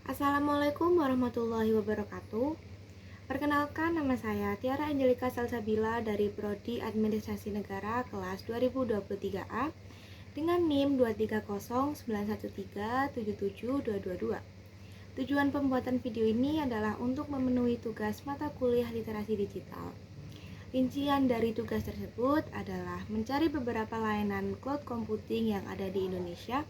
Assalamualaikum warahmatullahi wabarakatuh. Perkenalkan, nama saya Tiara Angelika Salsabila dari Prodi Administrasi Negara kelas 2023A dengan NIM 23091377222. Tujuan pembuatan video ini adalah untuk memenuhi tugas mata kuliah literasi digital. Rincian dari tugas tersebut adalah mencari beberapa layanan cloud computing yang ada di Indonesia,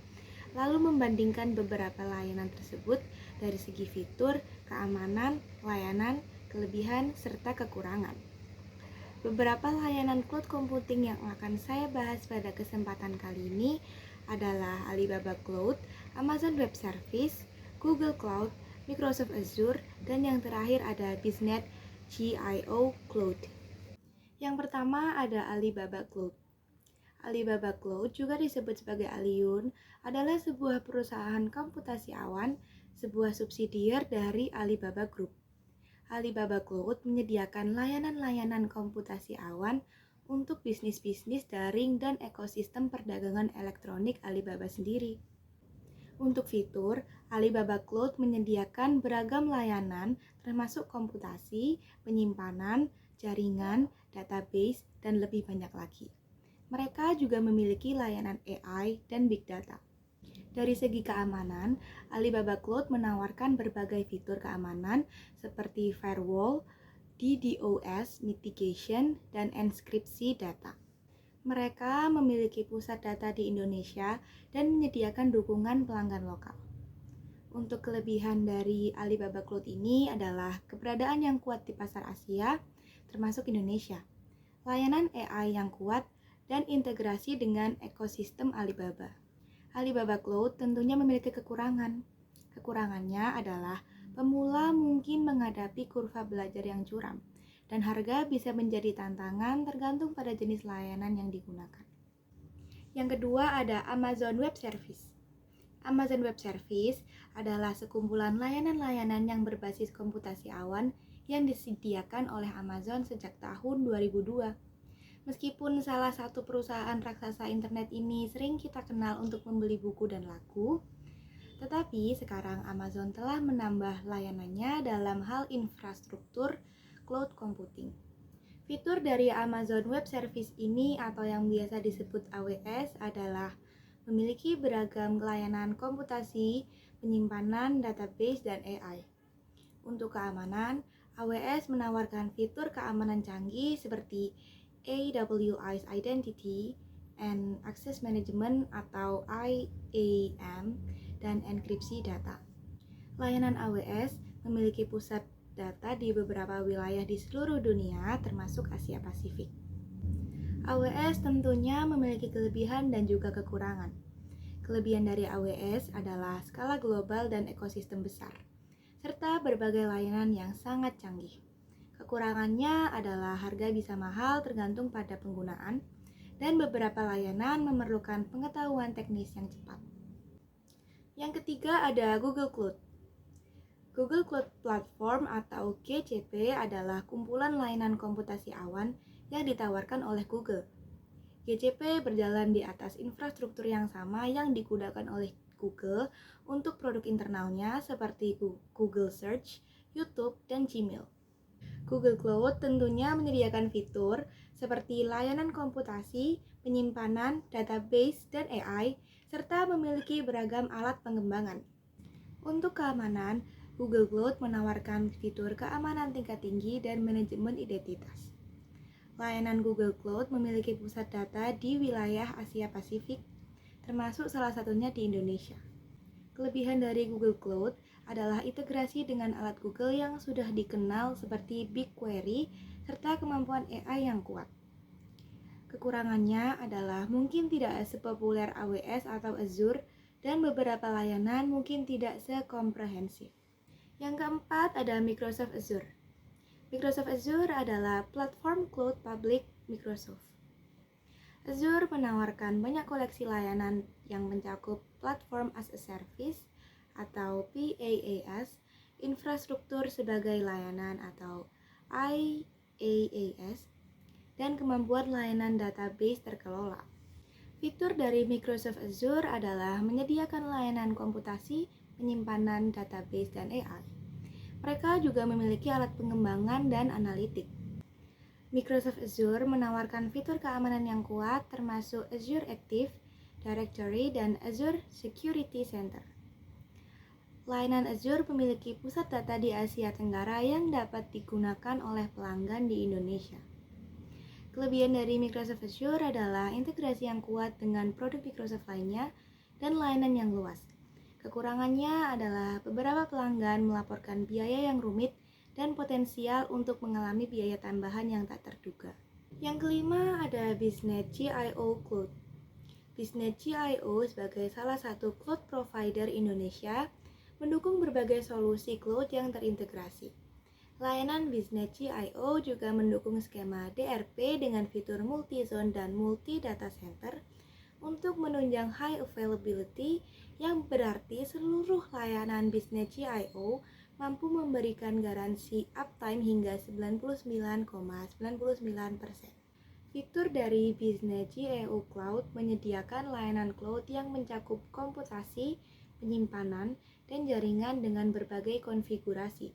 lalu membandingkan beberapa layanan tersebut dari segi fitur, keamanan, layanan, kelebihan, serta kekurangan. Beberapa layanan cloud computing yang akan saya bahas pada kesempatan kali ini adalah Alibaba Cloud, Amazon Web Service, Google Cloud, Microsoft Azure, dan yang terakhir ada Biznet GIO Cloud. Yang pertama ada Alibaba Cloud. Alibaba Cloud, juga disebut sebagai Aliyun, adalah sebuah perusahaan komputasi awan, sebuah subsidiar dari Alibaba Group. Alibaba Cloud menyediakan layanan-layanan komputasi awan untuk bisnis-bisnis daring dan ekosistem perdagangan elektronik Alibaba sendiri. Untuk fitur, Alibaba Cloud menyediakan beragam layanan termasuk komputasi, penyimpanan, jaringan, database, dan lebih banyak lagi. Mereka juga memiliki layanan AI dan Big Data. Dari segi keamanan, Alibaba Cloud menawarkan berbagai fitur keamanan seperti firewall, DDoS mitigation, dan enkripsi data. Mereka memiliki pusat data di Indonesia dan menyediakan dukungan pelanggan lokal. Untuk kelebihan dari Alibaba Cloud ini adalah keberadaan yang kuat di pasar Asia, termasuk Indonesia, layanan AI yang kuat, dan integrasi dengan ekosistem Alibaba. Alibaba Cloud tentunya memiliki kekurangan. Kekurangannya adalah pemula mungkin menghadapi kurva belajar yang curam, dan harga bisa menjadi tantangan tergantung pada jenis layanan yang digunakan. Yang kedua ada Amazon Web Service. Amazon Web Service adalah sekumpulan layanan-layanan yang berbasis komputasi awan yang disediakan oleh Amazon sejak tahun 2002. Meskipun salah satu perusahaan raksasa internet ini sering kita kenal untuk membeli buku dan lagu, tetapi sekarang Amazon telah menambah layanannya dalam hal infrastruktur cloud computing. Fitur dari Amazon Web Service ini atau yang biasa disebut AWS adalah memiliki beragam layanan komputasi, penyimpanan, database, dan AI. Untuk keamanan, AWS menawarkan fitur keamanan canggih seperti AWS Identity and Access Management atau IAM dan enkripsi data. Layanan AWS memiliki pusat data di beberapa wilayah di seluruh dunia termasuk Asia Pasifik. AWS tentunya memiliki kelebihan dan juga kekurangan. Kelebihan dari AWS adalah skala global dan ekosistem besar, serta berbagai layanan yang sangat canggih. Kekurangannya adalah harga bisa mahal tergantung pada penggunaan, dan beberapa layanan memerlukan pengetahuan teknis yang cepat. Yang ketiga ada Google Cloud. Google Cloud Platform atau GCP adalah kumpulan layanan komputasi awan yang ditawarkan oleh Google. GCP berjalan di atas infrastruktur yang sama yang digunakan oleh Google untuk produk internalnya seperti Google Search, YouTube, dan Gmail. Google Cloud tentunya menyediakan fitur seperti layanan komputasi, penyimpanan, database, dan AI, serta memiliki beragam alat pengembangan. Untuk keamanan, Google Cloud menawarkan fitur keamanan tingkat tinggi dan manajemen identitas. Layanan Google Cloud memiliki pusat data di wilayah Asia Pasifik, termasuk salah satunya di Indonesia. Kelebihan dari Google Cloud adalah integrasi dengan alat Google yang sudah dikenal seperti BigQuery serta kemampuan AI yang kuat. Kekurangannya adalah mungkin tidak sepopuler AWS atau Azure dan beberapa layanan mungkin tidak sekomprehensif. Yang keempat ada Microsoft Azure. Microsoft Azure adalah platform cloud public Microsoft. Azure menawarkan banyak koleksi layanan yang mencakup platform as a service atau PaaS, infrastruktur sebagai layanan atau IaaS, dan kemampuan layanan database terkelola. Fitur dari Microsoft Azure adalah menyediakan layanan komputasi, penyimpanan database, dan AI. Mereka juga memiliki alat pengembangan dan analitik. Microsoft Azure menawarkan fitur keamanan yang kuat termasuk Azure Active Directory dan Azure Security Center. Layanan Azure memiliki pusat data di Asia Tenggara yang dapat digunakan oleh pelanggan di Indonesia. Kelebihan dari Microsoft Azure adalah integrasi yang kuat dengan produk Microsoft lainnya dan layanan yang luas. Kekurangannya adalah beberapa pelanggan melaporkan biaya yang rumit dan potensial untuk mengalami biaya tambahan yang tak terduga. Yang kelima ada Biznet GIO Cloud. Biznet GIO sebagai salah satu cloud provider Indonesia mendukung berbagai solusi cloud yang terintegrasi. Layanan Biznet GIO juga mendukung skema DRP dengan fitur multi-zone dan multi-data center untuk menunjang high availability, yang berarti seluruh layanan Biznet GIO mampu memberikan garansi uptime hingga 99,99%. Fitur dari Biznet GIO Cloud menyediakan layanan cloud yang mencakup komputasi, penyimpanan, dan jaringan dengan berbagai konfigurasi.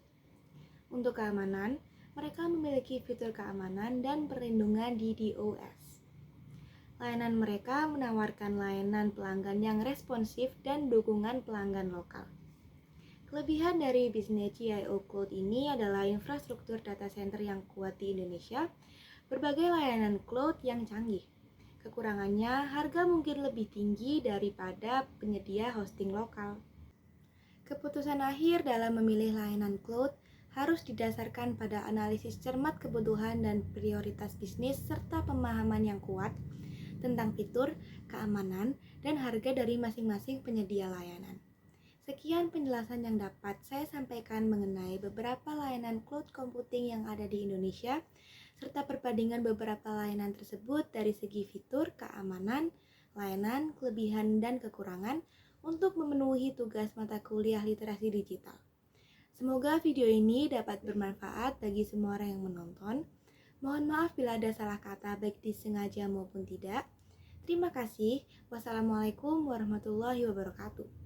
Untuk keamanan, mereka memiliki fitur keamanan dan perlindungan di DOS. Layanan mereka menawarkan layanan pelanggan yang responsif dan dukungan pelanggan lokal. Kelebihan dari Biznet GIO Cloud ini adalah infrastruktur data center yang kuat di Indonesia, berbagai layanan cloud yang canggih. Kekurangannya, harga mungkin lebih tinggi daripada penyedia hosting lokal. Keputusan akhir dalam memilih layanan cloud harus didasarkan pada analisis cermat kebutuhan dan prioritas bisnis serta pemahaman yang kuat tentang fitur, keamanan, dan harga dari masing-masing penyedia layanan. Sekian penjelasan yang dapat saya sampaikan mengenai beberapa layanan cloud computing yang ada di Indonesia, serta perbandingan beberapa layanan tersebut dari segi fitur, keamanan, layanan, kelebihan, dan kekurangan untuk memenuhi tugas mata kuliah literasi digital. Semoga video ini dapat bermanfaat bagi semua orang yang menonton. Mohon maaf bila ada salah kata baik disengaja maupun tidak. Terima kasih. Wassalamualaikum warahmatullahi wabarakatuh.